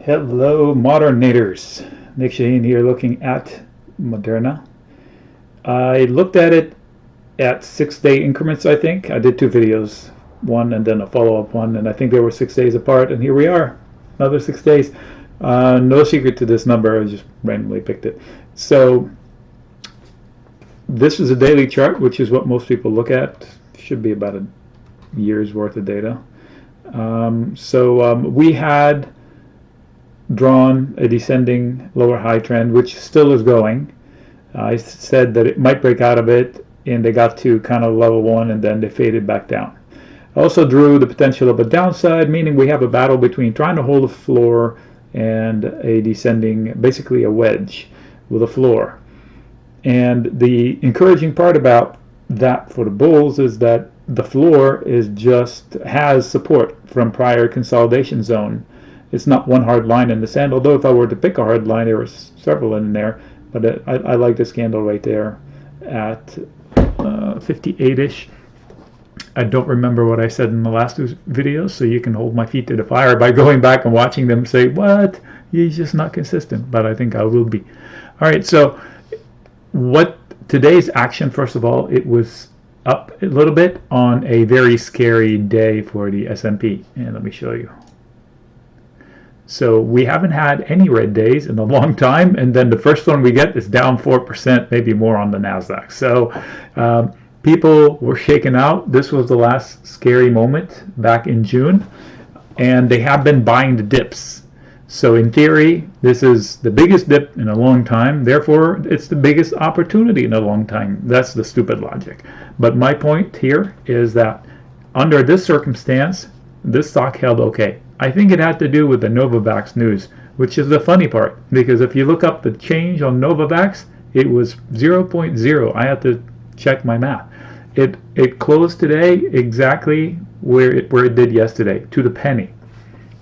Hello, Modernators. Nick Shaheen here looking at Moderna. I looked at it at 6-day increments, I think. I did two videos, one and then a follow-up one, and I think they were 6 days apart, and here we are, another 6 days. No secret to this number, I just randomly picked it. So this is a daily chart, which is what most people look at. Should be about a year's worth of data. We had drawn a descending lower high trend, which still is going. I said that it might break out of it, and they got to kind of level one, and then they faded back down. I also drew the potential of a downside, meaning we have a battle between trying to hold a floor and a descending, basically a wedge with a floor. And the encouraging part about that for the bulls is that the floor has support from prior consolidation zone. It's not one hard line in the sand, although if I were to pick a hard line, there were several in there. But I like this candle right there at 58-ish. I don't remember what I said in the last two videos, so you can hold my feet to the fire by going back and watching them say, what? He's just not consistent, but I think I will be. All right, so what today's action, first of all, it was up a little bit on a very scary day for the S&P. And let me show you. So we haven't had any red days in a long time, and then the first one we get is down 4%, maybe more on the NASDAQ. So people were shaken out. This was the last scary moment back in June, and they have been buying the dips. So in theory, this is the biggest dip in a long time. Therefore, it's the biggest opportunity in a long time. That's the stupid logic. But my point here is that under this circumstance, this stock held okay. I think it had to do with the Novavax news, which is the funny part, because if you look up the change on Novavax, it was 0.0. I had to check my math. It closed today exactly where it did yesterday, to the penny,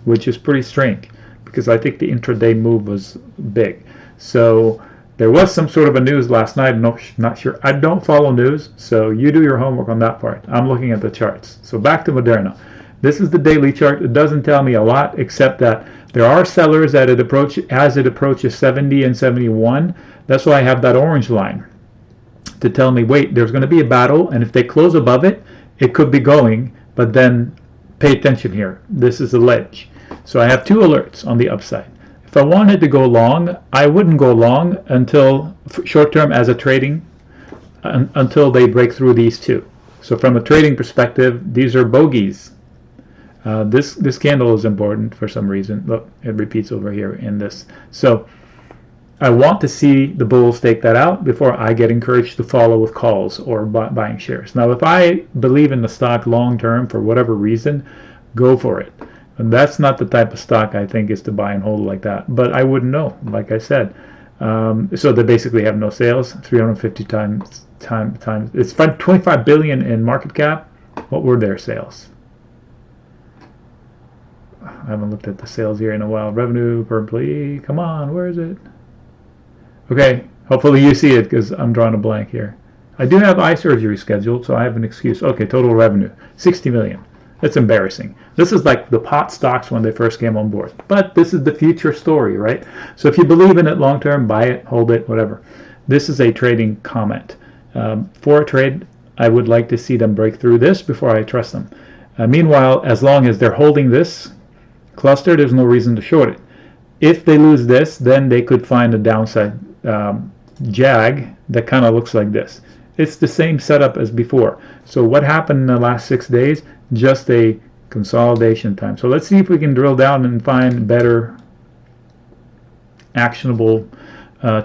which is pretty strange, because I think the intraday move was big. So there was some sort of a news last night. I'm not sure. I don't follow news, so you do your homework on that part. I'm looking at the charts. So back to Moderna. This is the daily chart. It doesn't tell me a lot, except that there are sellers as it approaches 70 and 71. That's why I have that orange line to tell me, wait, there's going to be a battle, and if they close above it, it could be going, but then pay attention here. This is a ledge. So I have two alerts on the upside. If I wanted to go long, I wouldn't go long until short-term as a trading, until they break through these two. So from a trading perspective, these are bogeys. This candle is important for some reason. Look, it repeats over here in this. So I want to see the bulls take that out before I get encouraged to follow with calls or buying shares. Now, if I believe in the stock long term for whatever reason, go for it. And that's not the type of stock I think is to buy and hold like that. But I wouldn't know, like I said. So they basically have no sales. 350 times. It's 25 billion in market cap. What were their sales? I haven't looked at the sales here in a while. Revenue per employee. Come on, where is it? Okay, hopefully you see it because I'm drawing a blank here. I do have eye surgery scheduled, so I have an excuse. Okay, total revenue, 60 million. That's embarrassing. This is like the pot stocks when they first came on board. But this is the future story, right? So if you believe in it long term, buy it, hold it, whatever. This is a trading comment. For a trade, I would like to see them break through this before I trust them. Meanwhile, as long as they're holding this cluster, there's no reason to short it. If they lose this, then they could find a downside jag that kind of looks like this. It's the same setup as before. So what happened in the last 6 days? Just a consolidation time. So let's see if we can drill down and find better actionable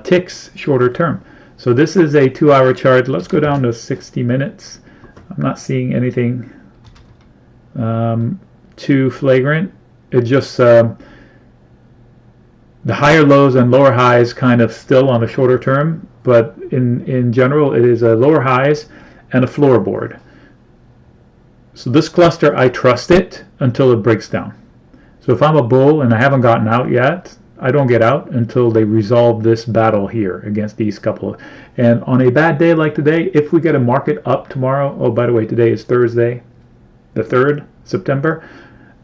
ticks shorter term. So this is a 2-hour chart. Let's go down to 60 minutes. I'm not seeing anything too flagrant. It just the higher lows and lower highs kind of still on the shorter term, but in general it is a lower highs and a floorboard. So this cluster, I trust it until it breaks down. So if I'm a bull and I haven't gotten out yet, I don't get out until they resolve this battle here against these couple. And on a bad day like today, if we get a market up tomorrow, oh, by the way, today is Thursday, the 3rd September.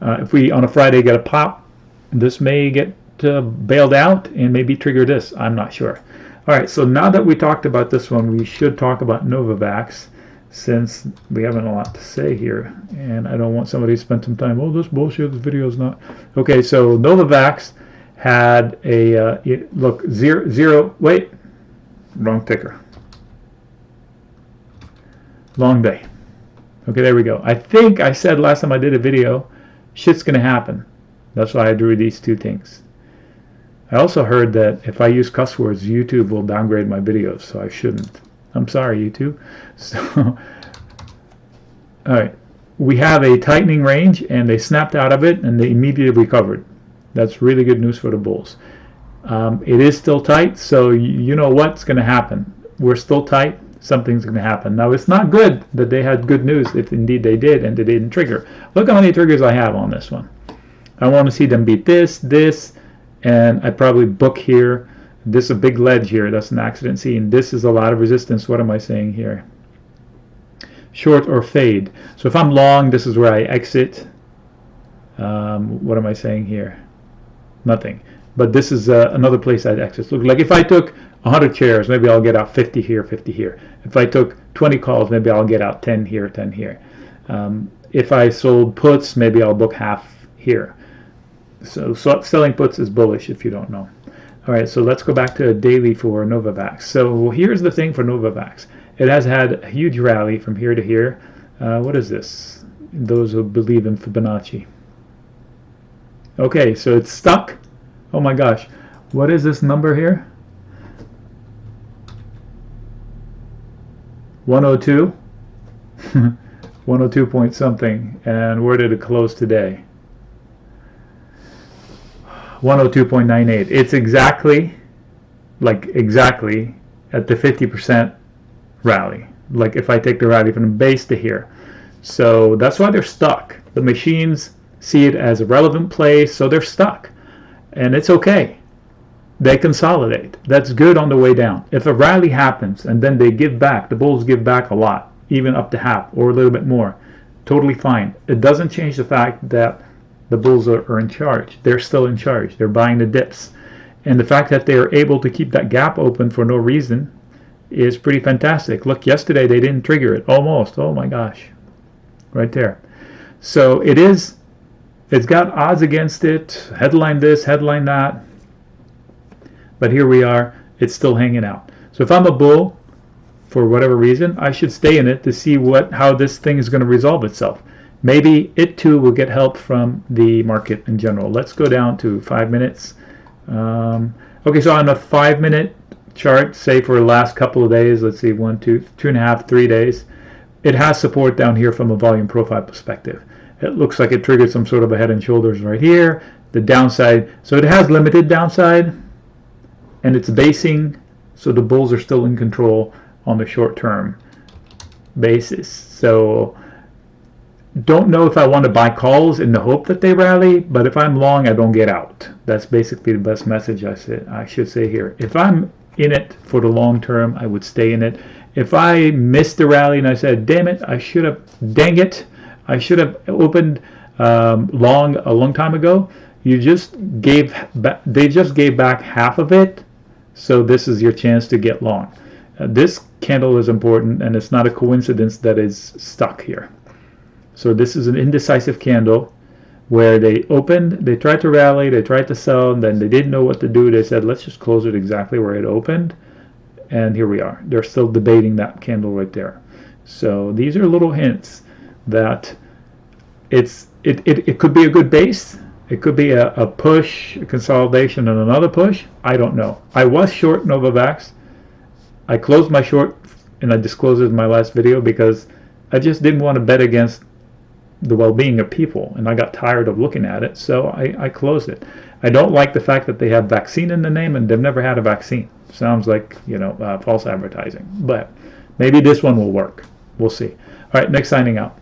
If we on a Friday get a pop, this may get bailed out and maybe trigger this. I'm not sure. All right, so now that we talked about this one, we should talk about Novavax, since we haven't a lot to say here, and I don't want somebody to spend some time, oh, this bullshit, this video is not. Okay, so Novavax had a, look, zero, wait, wrong ticker. Long day. Okay, there we go. I think I said last time I did a video, shit's gonna happen. That's why I drew these two things. I also heard that if I use cuss words, YouTube will downgrade my videos, so I shouldn't. I'm sorry, YouTube. So, all right, we have a tightening range, and they snapped out of it, and they immediately recovered. That's really good news for the bulls. It is still tight, so you know what's going to happen. We're still tight. Something's going to happen. Now, it's not good that they had good news, if indeed they did, and they didn't trigger. Look how many triggers I have on this one. I want to see them beat this, and I probably book here. This is a big ledge here. That's an accident scene. This is a lot of resistance. What am I saying here? Short or fade. So if I'm long, this is where I exit. What am I saying here? Nothing. But this is another place I'd exit. Look, like if I took 100 shares, maybe I'll get out 50 here, 50 here. If I took 20 calls, maybe I'll get out 10 here, 10 here. If I sold puts, maybe I'll book half here. So selling puts is bullish if you don't know. All right, so let's go back to a daily for Novavax. So here's the thing for Novavax. It has had a huge rally from here to here. What is this? Those who believe in Fibonacci. Okay, so it's stuck. Oh my gosh. What is this number here? 102. 102 point something. And where did it close today? 102.98. It's exactly at the 50% rally. Like if I take the rally from the base to here. So that's why they're stuck. The machines see it as a relevant play, so they're stuck. And it's okay. They consolidate. That's good on the way down. If a rally happens and then they give back, the bulls give back a lot, even up to half or a little bit more, totally fine. It doesn't change the fact that the bulls are in charge. They're still in charge. They're buying the dips. And the fact that they are able to keep that gap open for no reason is pretty fantastic. Look, yesterday they didn't trigger it. Almost. Oh my gosh. Right there. So it's got odds against it. Headline this, headline that. But here we are. It's still hanging out. So if I'm a bull, for whatever reason, I should stay in it to see how this thing is going to resolve itself. Maybe it too will get help from the market in general. Let's go down to 5 minutes. Okay, so on a 5 minute chart, say for the last couple of days, let's see, 1, 2, 2.5, 3 days, it has support down here from a volume profile perspective. It looks like it triggered some sort of a head and shoulders right here. The downside, so it has limited downside, and it's basing, so the bulls are still in control on the short term basis. So don't know if I want to buy calls in the hope that they rally, but if I'm long, I don't get out. That's basically the best message I should say here. If I'm in it for the long term, I would stay in it. If I missed the rally and I said, damn it, I should have opened long a long time ago, they just gave back half of it, so this is your chance to get long. This candle is important, and it's not a coincidence that it's stuck here. So this is an indecisive candle where they opened, they tried to rally, they tried to sell, and then they didn't know what to do. They said, let's just close it exactly where it opened. And here we are. They're still debating that candle right there. So these are little hints that it could be a good base. It could be a push, a consolidation, and another push. I don't know. I was short Novavax. I closed my short, and I disclosed it in my last video because I just didn't want to bet against the well-being of people, and I got tired of looking at it, so I closed it. I don't like the fact that they have vaccine in the name and they've never had a vaccine. Sounds like, false advertising, but maybe this one will work. We'll see. All right, next signing out.